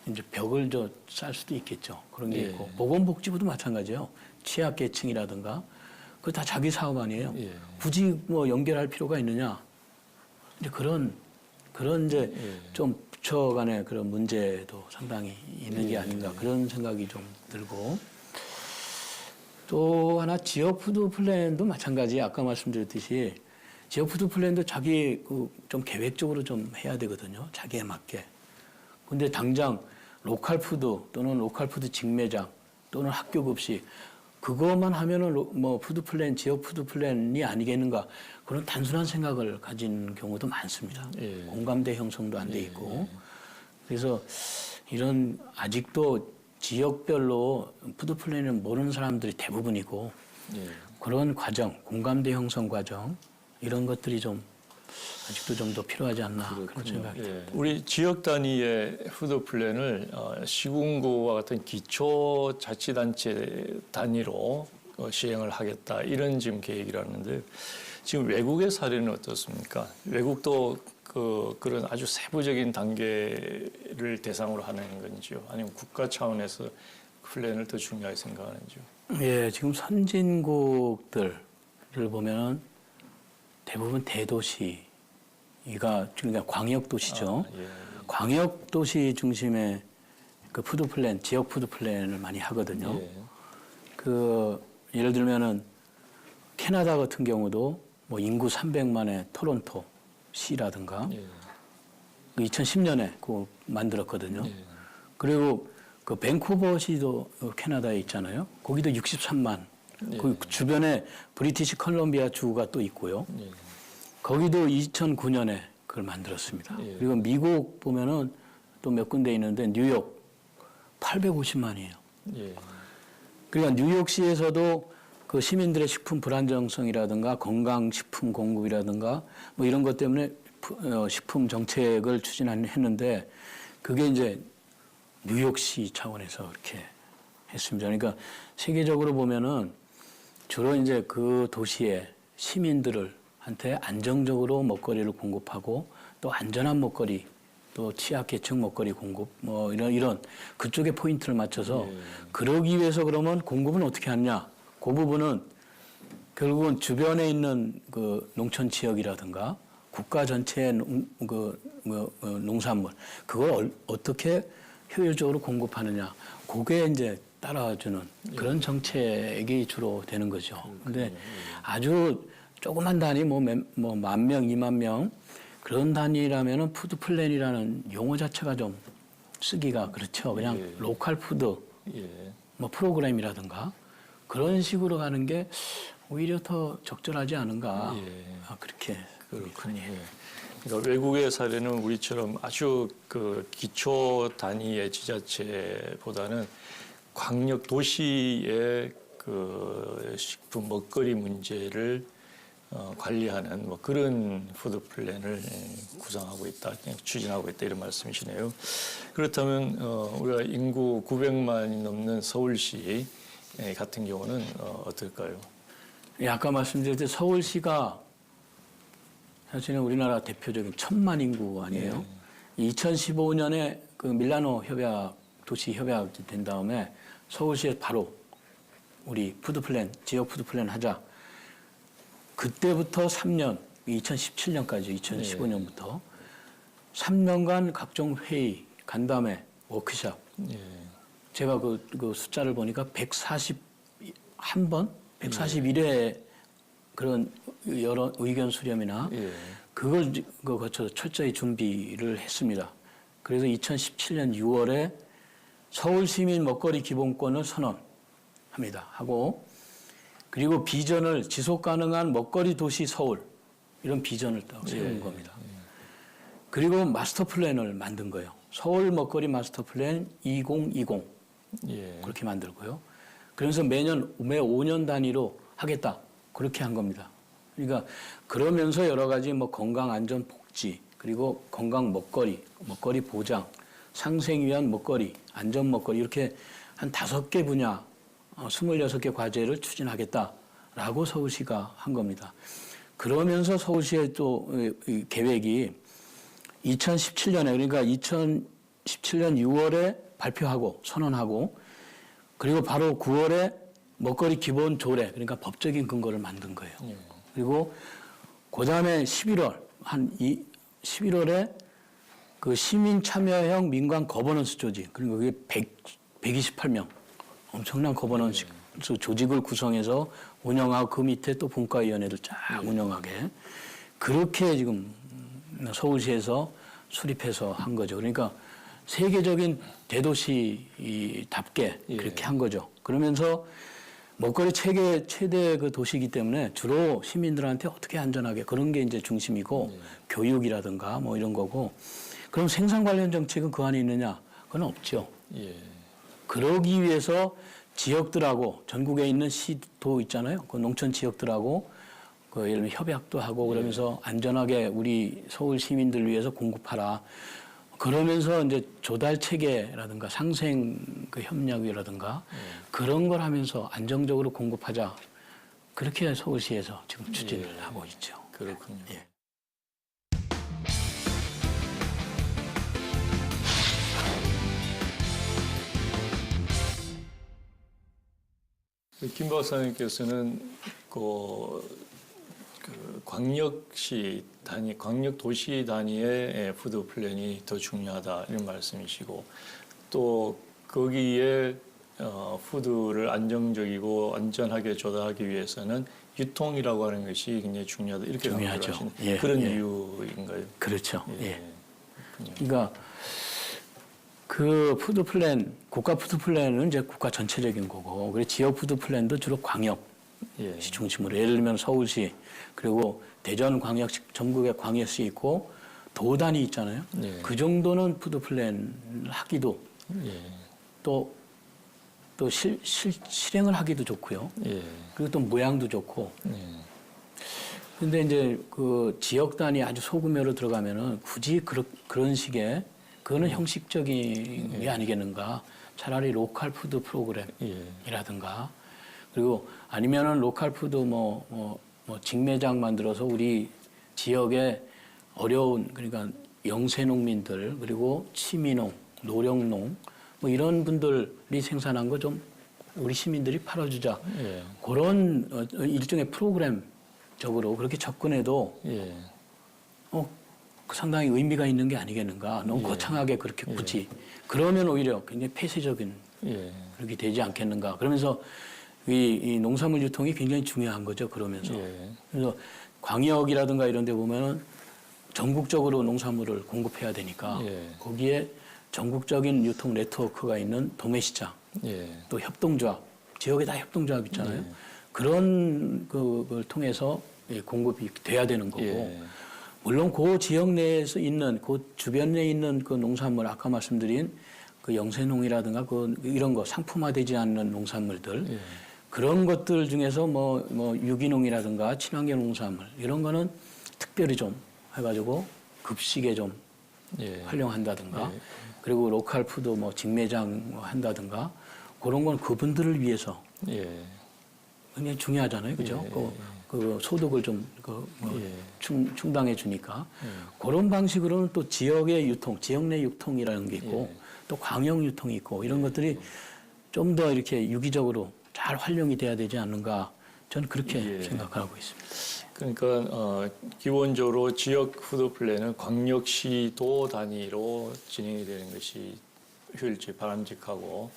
이제 벽을 쌀 수도 있겠죠. 그런 게 있고 보건복지부도 마찬가지예요. 취약계층이라든가 그거 다 자기 사업 아니에요. 굳이 뭐 연결할 필요가 있느냐. 이제 그런 이제 좀 부처 간의 그런 문제도 상당히 있는 게 아닌가 그런 생각이 좀 들고 또 하나 지역 푸드 플랜도 마찬가지 아까 말씀드렸듯이 지역 푸드 플랜도 자기 좀 계획적으로 좀 해야 되거든요. 자기에 맞게. 근데 당장 로컬 푸드 또는 로컬 푸드 직매장 또는 학교 급식 그것만 하면은 뭐 푸드 플랜, 지역 푸드 플랜이 아니겠는가 그런 단순한 생각을 가진 경우도 많습니다. 공감대 형성도 안 돼 있고 그래서 이런 아직도 지역별로 푸드 플랜을 모르는 사람들이 대부분이고 그런 과정, 공감대 형성 과정 이런 것들이 좀 아직도 좀 더 필요하지 않나 그런 생각이 듭니다.
우리 지역 단위의 푸드 플랜을 시군구와 같은 기초자치단체 단위로 시행을 하겠다 이런 지금 계획이라는데 지금 외국의 사례는 어떻습니까? 외국도 그런 아주 세부적인 단계를 대상으로 하는 건지요? 아니면 국가 차원에서 플랜을 더 중요하게 생각하는지요?
예, 지금 선진국들을 보면 대부분 대도시 그러니까 광역 도시죠. 광역 도시 중심의 그 푸드 플랜, 지역 푸드 플랜을 많이 하거든요. 예를 들면은 캐나다 같은 경우도 뭐 인구 300만의 토론토 시라든가 2010년에 그거 만들었거든요. 그리고 그 밴쿠버 시도 캐나다에 있잖아요. 거기도 63만. 그 주변에 브리티시 컬럼비아 주가 또 있고요. 거기도 2009년에 그걸 만들었습니다. 그리고 미국 보면은 또 몇 군데 있는데 뉴욕 850만이에요. 그러니까 뉴욕시에서도 그 시민들의 식품 불안정성이라든가 건강식품 공급이라든가 뭐 이런 것 때문에 식품 정책을 추진했는데 그게 이제 뉴욕시 차원에서 이렇게 했습니다. 그러니까 세계적으로 보면은 주로 이제 그 도시의 시민들한테 안정적으로 먹거리를 공급하고 또 안전한 먹거리 또 취약계층 먹거리 공급 뭐 이런 그쪽에 포인트를 맞춰서 그러기 위해서 그러면 공급은 어떻게 하느냐 그 부분은 결국은 주변에 있는 그 농촌 지역이라든가 국가 전체의 농산물 그걸 어떻게 효율적으로 공급하느냐 그게 이제 따라주는 그런 정책이 주로 되는 거죠. 근데 아주 조그만 단위 뭐 10,000명, 20,000명 그런 단위라면은 푸드 플랜이라는 용어 자체가 좀 쓰기가 그렇죠. 그냥 로컬 푸드 뭐 프로그램이라든가 그런 식으로 가는 게 오히려 더 적절하지 않은가 그렇게
그렇군요. 그러니까 외국의 사례는 우리처럼 아주 그 기초 단위의 지자체보다는 광역 도시의 그 식품 먹거리 문제를 관리하는 뭐 그런 푸드 플랜을 구상하고 있다, 추진하고 있다 이런 말씀이시네요. 그렇다면 우리가 인구 900만이 넘는 서울시 같은 경우는 어떨까요?
예, 아까 말씀드렸듯이 서울시가 사실은 우리나라 대표적인 1,000만 인구 아니에요? 2015년에 그 밀라노 협약, 도시 협약이 된 다음에 서울시에 바로 우리 푸드 플랜, 지역 푸드 플랜 하자. 그때부터 3년, 2017년까지 2015년부터 3년간 각종 회의, 간담회, 워크숍.
예.
제가 그 숫자를 보니까 141번, 141회 그런 여러 의견 수렴이나
예.
그걸 거쳐서 철저히 준비를 했습니다. 그래서 2017년 6월에 서울시민 먹거리 기본권을 선언합니다. 하고 그리고 비전을 지속 가능한 먹거리 도시 서울 이런 비전을 딱 세운 겁니다. 그리고 마스터 플랜을 만든 거예요. 서울 먹거리 마스터 플랜 2020
예.
그렇게 만들고요. 그러면서 매 5년 단위로 하겠다 그렇게 한 겁니다. 그러니까 그러면서 여러 가지 뭐 건강 안전 복지 그리고 건강 먹거리 보장 상생 위한 먹거리 안전 먹거리 이렇게 한 5개 분야 26개 과제를 추진하겠다라고 서울시가 한 겁니다. 그러면서 서울시의 또 계획이 2017년에 그러니까 2017년 6월에 발표하고 선언하고 그리고 바로 9월에 먹거리 기본 조례 그러니까 법적인 근거를 만든 거예요. 그리고 그다음에 11월에 그 시민 참여형 민관 거버넌스 조직 그리고 그게 128명 엄청난 거버넌스 조직을 구성해서 운영하고 그 밑에 또 분과위원회들 쫙 운영하게 그렇게 지금 서울시에서 수립해서 한 거죠. 그러니까 세계적인 대도시답게 그렇게 한 거죠. 그러면서 먹거리 최대 그 도시이기 때문에 주로 시민들한테 어떻게 안전하게 그런 게 이제 중심이고 교육이라든가 뭐 이런 거고 그럼 생산 관련 정책은 그 안에 있느냐? 그건 없죠.
예.
그러기 위해서 지역들하고 전국에 있는 시도 있잖아요. 그 농촌 지역들하고 그 예를 들면 협약도 하고 그러면서 안전하게 우리 서울 시민들 위해서 공급하라. 그러면서 이제 조달 체계라든가 상생 그 협력이라든가 그런 걸 하면서 안정적으로 공급하자. 그렇게 서울시에서 지금 추진을 하고 있죠.
그렇군요.
예.
김 박사님께서는 광역시 단위, 광역도시 단위의 푸드 플랜이 더 중요하다 이런 말씀이시고 또 거기에 푸드를 안정적이고 안전하게 조달하기 위해서는 유통이라고 하는 것이 굉장히 중요하다 이렇게
중요하죠.
하시는
예,
그런
예.
이유인가요?
그렇죠. 예.
그렇군요.
그러니까 그 푸드 플랜, 국가 푸드 플랜은 이제 국가 전체적인 거고, 그리고 지역 푸드 플랜도 주로 광역시
예.
중심으로, 예를 들면 서울시, 그리고 대전 광역시, 전국에 광역시 있고, 도단이 있잖아요.
예.
그 정도는 푸드 플랜 하기도,
예.
또 실행을 하기도 좋고요.
예.
그리고 또 모양도 좋고.
예.
근데 이제 그 지역 단위 아주 소규모로 들어가면은 굳이 그런 식의 그거는 형식적인 게 아니겠는가. 차라리 로컬 푸드 프로그램이라든가 그리고 아니면은 로컬 푸드 뭐 직매장 만들어서 우리 지역의 어려운 그러니까 영세 농민들 그리고 취미농, 노령농 뭐 이런 분들이 생산한 거 좀 우리 시민들이 팔아주자.
예.
그런 일종의 프로그램적으로 그렇게 접근해도
예.
상당히 의미가 있는 게 아니겠는가. 너무 거창하게 그렇게 굳이. 그러면 오히려 굉장히 폐쇄적인 그렇게 되지 않겠는가. 그러면서 이 농산물 유통이 굉장히 중요한 거죠. 그러면서. 그래서 광역이라든가 이런 데 보면은 전국적으로 농산물을 공급해야 되니까 거기에 전국적인 유통 네트워크가 있는 도매시장 또 협동조합, 지역에 다 협동조합 있잖아요. 그런 그걸 통해서 공급이 돼야 되는 거고 물론 그 지역 내에서 있는 그 주변 내에 있는 그 농산물 아까 말씀드린 그 영세농이라든가 그 이런 거 상품화되지 않는 농산물들 그런 것들 중에서 뭐 유기농이라든가 친환경 농산물 이런 거는 특별히 좀 해가지고 급식에 좀 활용한다든가 그리고 로컬 푸드 뭐 직매장 한다든가 그런 건 그분들을 위해서 굉장히 중요하잖아요, 그죠? 그 소득을 좀 충당해 주니까 그런 방식으로는 또 지역의 유통, 지역 내 유통이라는 게 있고 또 광역 유통이 있고 이런 것들이 좀 더 이렇게 유기적으로 잘 활용이 돼야 되지 않는가 저는 그렇게
예.
생각하고 있습니다.
그러니까 기본적으로 지역 푸드 플랜은 광역시도 단위로 진행이 되는 것이 효율적, 바람직하고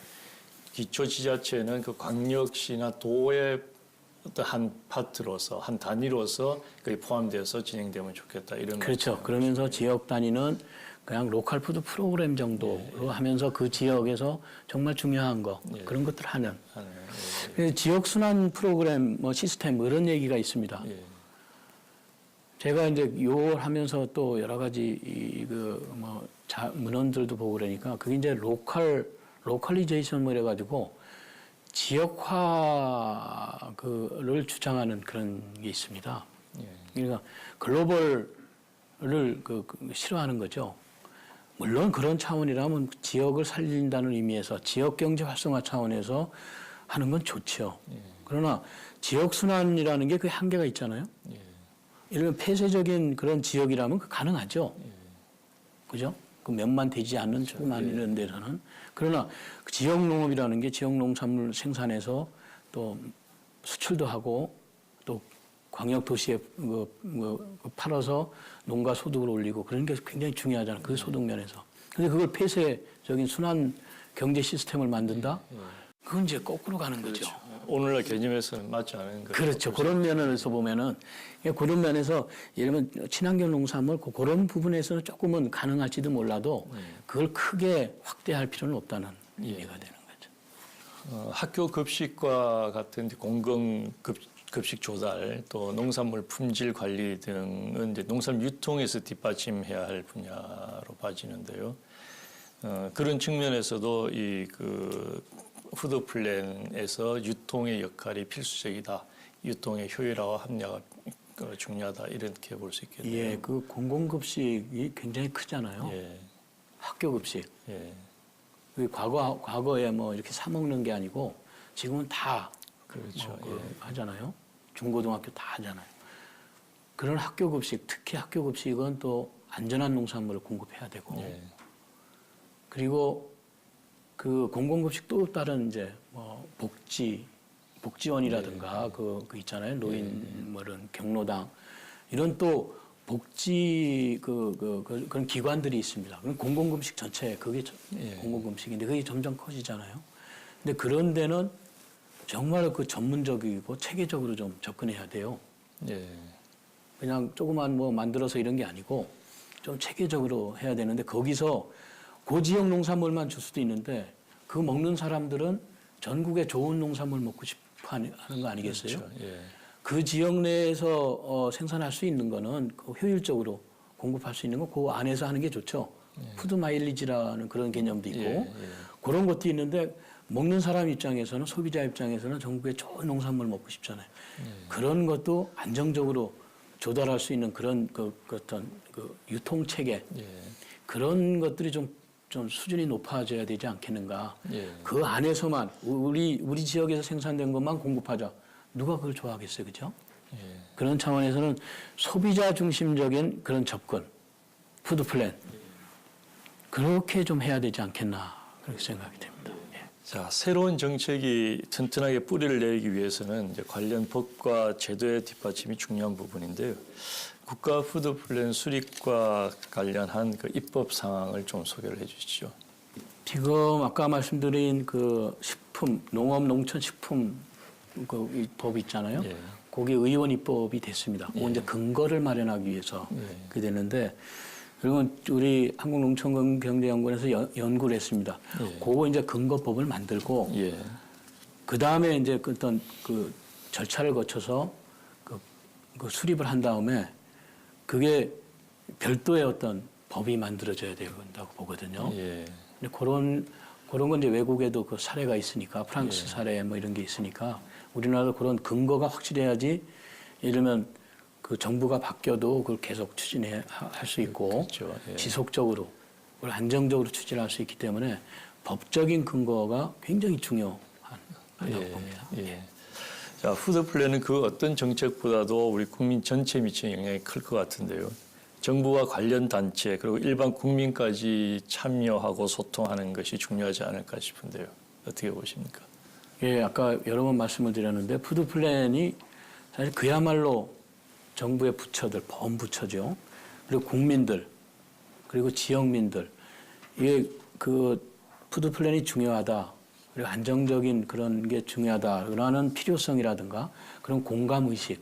기초지자체는 그 광역시나 도의 어떤 한 파트로서 한 단위로서 그게 포함돼서 진행되면 좋겠다 이런
그렇죠.
말씀이시죠.
그러면서 지역 단위는 그냥 로컬 푸드 프로그램 정도로 하면서 그 지역에서 정말 중요한 거 그런 것들 하는. 그래서 지역 순환 프로그램 뭐 시스템 뭐 이런 얘기가 있습니다.
예.
제가 이제 요걸 하면서 또 여러 가지 이그뭐 문헌들도 보고 그러니까 그게 이제 로컬리제이션 뭐 이래가지고 지역화 그를 주장하는 그런 게 있습니다.
예.
그러니까 글로벌을 싫어하는 거죠. 물론 그런 차원이라면 지역을 살린다는 의미에서 지역 경제 활성화 차원에서 하는 건 좋죠. 그러나 지역 순환이라는 게 그 한계가 있잖아요.
예.
이런 폐쇄적인 그런 지역이라면 그 가능하죠. 그죠? 그 몇만 되지 않는 조그만 이런 데서는. 그러나 그 지역 농업이라는 게 지역 농산물 생산해서 또 수출도 하고 또 광역 도시에 팔아서 농가 소득을 올리고 그런 게 굉장히 중요하잖아요. 그 소득 면에서. 근데 그걸 폐쇄적인 순환 경제 시스템을 만든다? 그건 이제 거꾸로 가는 거죠.
오늘날 개념에서는 맞지 않은 거죠.
그렇죠. 그런 면에서 보면은 그런 면에서 예를 들면 친환경 농산물 그런 부분에서는 조금은 가능할지도 몰라도 그걸 크게 확대할 필요는 없다는 의미가 되는 거죠.
학교 급식과 같은 공공 급식 조달 또 농산물 품질 관리 등은 이제 농산물 유통에서 뒷받침해야 할 분야로 빠지는데요. 그런 측면에서도 이 푸드 플랜에서 유통의 역할이 필수적이다. 유통의 효율화와 합리화가 중요하다. 이렇게 볼 수 있겠네요.
예, 그 공공급식이 굉장히 크잖아요.
예.
학교 급식.
예.
그 과거에 뭐 이렇게 사 먹는 게 아니고 지금은 다
그렇죠.
하잖아요. 중고등학교 다 하잖아요. 그런 학교 급식, 특히 학교 급식은 또 안전한 농산물을 공급해야 되고
예.
그리고 그 공공급식 또 다른 이제 뭐 복지원이라든가 그 있잖아요. 노인 뭐 이런 경로당 이런 또 복지 그런 기관들이 있습니다. 그럼 공공급식 전체 그게 공공급식인데 그게 점점 커지잖아요. 근데 그런 데는 정말 그 전문적이고 체계적으로 좀 접근해야 돼요.
예.
그냥 조그만 뭐 만들어서 이런 게 아니고 좀 체계적으로 해야 되는데 거기서 그 지역 농산물만 줄 수도 있는데 그 먹는 사람들은 전국에 좋은 농산물 먹고 싶어 하는 거 아니겠어요?
그렇죠. 예.
그 지역 내에서 생산할 수 있는 거는 그 효율적으로 공급할 수 있는 거 그 안에서 하는 게 좋죠. 푸드 마일리지라는 그런 개념도 있고 그런 것도 있는데 먹는 사람 입장에서는 소비자 입장에서는 전국에 좋은 농산물 먹고 싶잖아요. 그런 것도 안정적으로 조달할 수 있는 그런 어떤 유통 체계 그런 것들이 좀 수준이 높아져야 되지 않겠는가. 그 안에서만 우리 지역에서 생산된 것만 공급하자. 누가 그걸 좋아하겠어요, 그죠? 그런 차원에서는 소비자 중심적인 그런 접근, 푸드 플랜 그렇게 좀 해야 되지 않겠나 그렇게 생각이 됩니다.
자, 새로운 정책이 튼튼하게 뿌리를 내리기 위해서는 이제 관련 법과 제도의 뒷받침이 중요한 부분인데요. 국가 푸드 플랜 수립과 관련한 그 입법 상황을 좀 소개를 해 주시죠.
지금 아까 말씀드린 그 농업 농촌 식품 이 법 있잖아요. 거기 의원 입법이 됐습니다. 그거 이제 근거를 마련하기 위해서 그게 됐는데 그리고 우리 한국농촌경제연구원에서 연구를 했습니다. 그거 이제 근거법을 만들고 그 다음에 이제 어떤 그 절차를 거쳐서 그 수립을 한 다음에 그게 별도의 어떤 법이 만들어져야 된다고 보거든요. 근데 그런 건 이제 외국에도 그 사례가 있으니까 프랑스 사례 뭐 이런 게 있으니까 우리나라도 그런 근거가 확실해야지 예를 들면 그 정부가 바뀌어도 그걸 계속 추진할 수 있고
그렇죠.
지속적으로 그걸 안정적으로 추진할 수 있기 때문에 법적인 근거가 굉장히 중요하다고 봅니다.
자, 푸드 플랜은 그 어떤 정책보다도 우리 국민 전체에 미치는 영향이 클 것 같은데요. 정부와 관련 단체 그리고 일반 국민까지 참여하고 소통하는 것이 중요하지 않을까 싶은데요. 어떻게 보십니까?
예, 아까 여러 번 말씀을 드렸는데 푸드 플랜이 사실 그야말로 정부의 부처들, 범부처죠. 그리고 국민들, 그리고 지역민들, 이게 그 푸드 플랜이 중요하다. 그리고 안정적인 그런 게 중요하다라는 필요성이라든가 그런 공감 의식,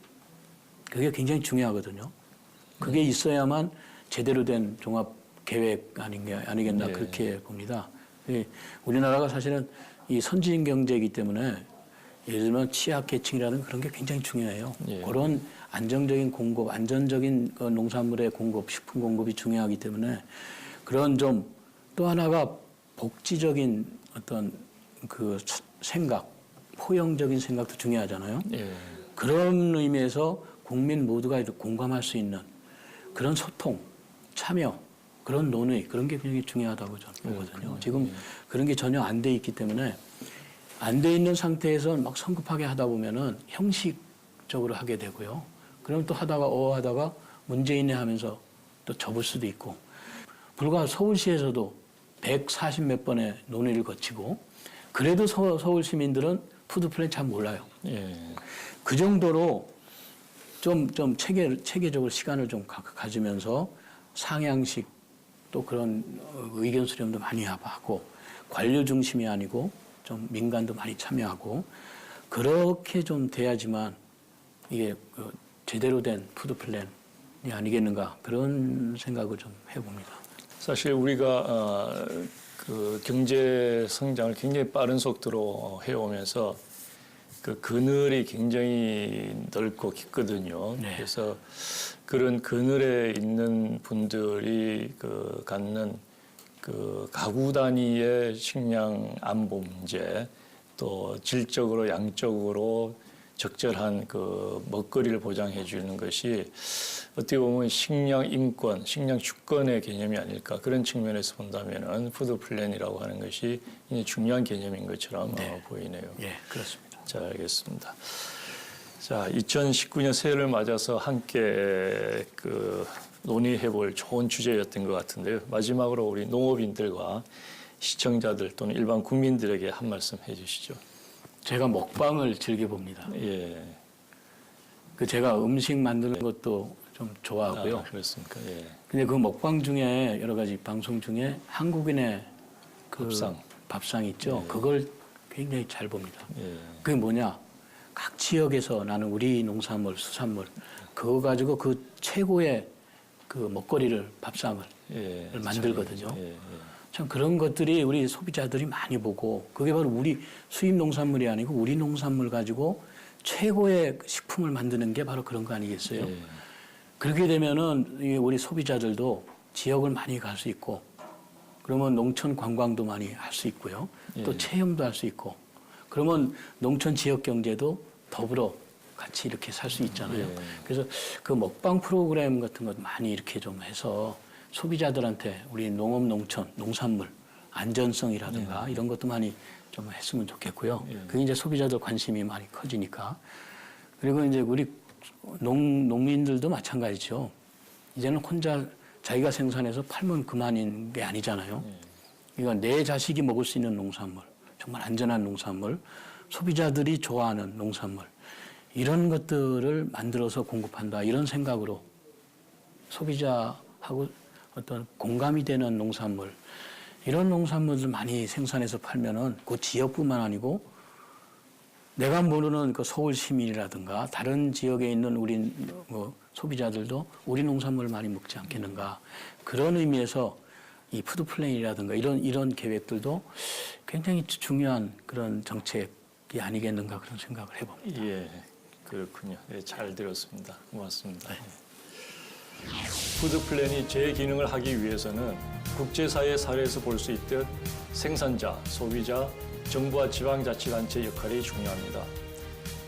그게 굉장히 중요하거든요. 그게 있어야만 제대로 된 종합 계획 아니겠나
예.
그렇게 봅니다. 우리나라가 사실은 이 선진 경제이기 때문에 예를 들면 취약계층이라든가 그런 게 굉장히 중요해요.
예.
그런 안정적인 공급, 안전적인 그 농산물의 공급, 식품 공급이 중요하기 때문에 그런 좀 또 하나가 복지적인 어떤 그 생각, 포용적인 생각도 중요하잖아요.
예.
그런 의미에서 국민 모두가 공감할 수 있는 그런 소통, 참여, 그런 논의, 그런 게 굉장히 중요하다고 저는 보거든요. 지금 그런 게 전혀 안 돼 있기 때문에 안 돼 있는 상태에서 막 성급하게 하다 보면은 형식적으로 하게 되고요. 그럼 또 하다가 문제 있네 하면서 또 접을 수도 있고. 불과 서울시에서도 140 몇 번의 논의를 거치고 그래도 서울 시민들은 푸드 플랜 잘 몰라요.
예.
그 정도로 좀 체계적으로 시간을 좀 가지면서 상향식 또 그런 의견 수렴도 많이 하고 관료 중심이 아니고 좀 민간도 많이 참여하고 그렇게 좀 돼야지만 이게 그 제대로 된 푸드 플랜이 아니겠는가 그런 생각을 좀 해봅니다.
사실 우리가 그 경제 성장을 굉장히 빠른 속도로 해오면서 그 그늘이 굉장히 넓고 깊거든요.
네.
그래서 그런 그늘에 있는 분들이 그 갖는 그 가구 단위의 식량 안보 문제, 또 질적으로 양적으로 적절한 그 먹거리를 보장해 주는 것이 어떻게 보면 식량 인권, 식량 주권의 개념이 아닐까 그런 측면에서 본다면은 푸드 플랜이라고 하는 것이 굉장히 중요한 개념인 것처럼 보이네요.
예, 그렇습니다.
자, 알겠습니다. 자, 2019년 새해를 맞아서 함께 그 논의해볼 좋은 주제였던 것 같은데요. 마지막으로 우리 농업인들과 시청자들 또는 일반 국민들에게 한 말씀 해주시죠.
제가 먹방을 즐겨봅니다.
예.
그 제가 음식 만드는 것도 좀 좋아하고요.
그렇습니까? 예.
근데 그 먹방 중에 여러 가지 방송 중에 한국인의 그 밥상 있죠.
예.
그걸 굉장히 잘 봅니다.
예.
그게 뭐냐? 각 지역에서 나는 우리 농산물, 수산물 그거 가지고 그 최고의 그 먹거리를 밥상을
예.
만들거든요.
예. 예.
참 그런 것들이 우리 소비자들이 많이 보고 그게 바로 우리 수입 농산물이 아니고 우리 농산물 가지고 최고의 식품을 만드는 게 바로 그런 거 아니겠어요?
예.
그렇게 되면은 우리 소비자들도 지역을 많이 갈 수 있고 그러면 농촌 관광도 많이 할 수 있고요. 또
예.
체험도 할 수 있고 그러면 농촌 지역 경제도 더불어 같이 이렇게 살 수 있잖아요.
예.
그래서 그 먹방 프로그램 같은 것 많이 이렇게 좀 해서 소비자들한테 우리 농업, 농촌, 농산물 안전성이라든가 이런 것도 많이 좀 했으면 좋겠고요. 그게 이제 소비자들 관심이 많이 커지니까. 그리고 이제 우리 농민들도 마찬가지죠. 이제는 혼자 자기가 생산해서 팔면 그만인 게 아니잖아요. 그러니까 내 자식이 먹을 수 있는 농산물, 정말 안전한 농산물, 소비자들이 좋아하는 농산물 이런 것들을 만들어서 공급한다 이런 생각으로 소비자하고 어떤 공감이 되는 농산물 이런 농산물들 많이 생산해서 팔면은 그 지역뿐만 아니고 내가 모르는 그 서울 시민이라든가 다른 지역에 있는 우리 뭐 소비자들도 우리 농산물을 많이 먹지 않겠는가 그런 의미에서 이 푸드 플랜이라든가 이런 계획들도 굉장히 중요한 그런 정책이 아니겠는가 그런 생각을 해봅니다.
예, 그렇군요. 예, 잘 들었습니다. 고맙습니다. 네. 푸드 플랜이 제 기능을 하기 위해서는 국제사회 사례에서 볼 수 있듯 생산자, 소비자, 정부와 지방자치단체의 역할이 중요합니다.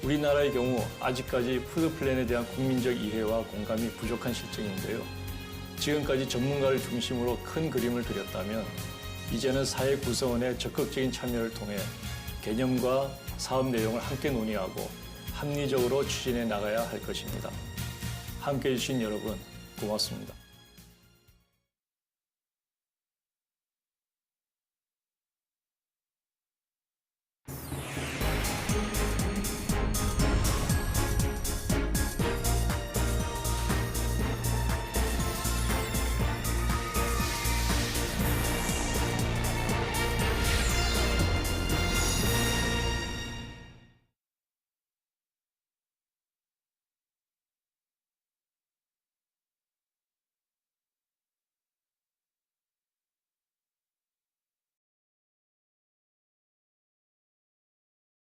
우리나라의 경우 아직까지 푸드 플랜에 대한 국민적 이해와 공감이 부족한 실정인데요. 지금까지 전문가를 중심으로 큰 그림을 그렸다면 이제는 사회 구성원의 적극적인 참여를 통해 개념과 사업 내용을 함께 논의하고 합리적으로 추진해 나가야 할 것입니다. 함께해 주신 여러분 고맙습니다.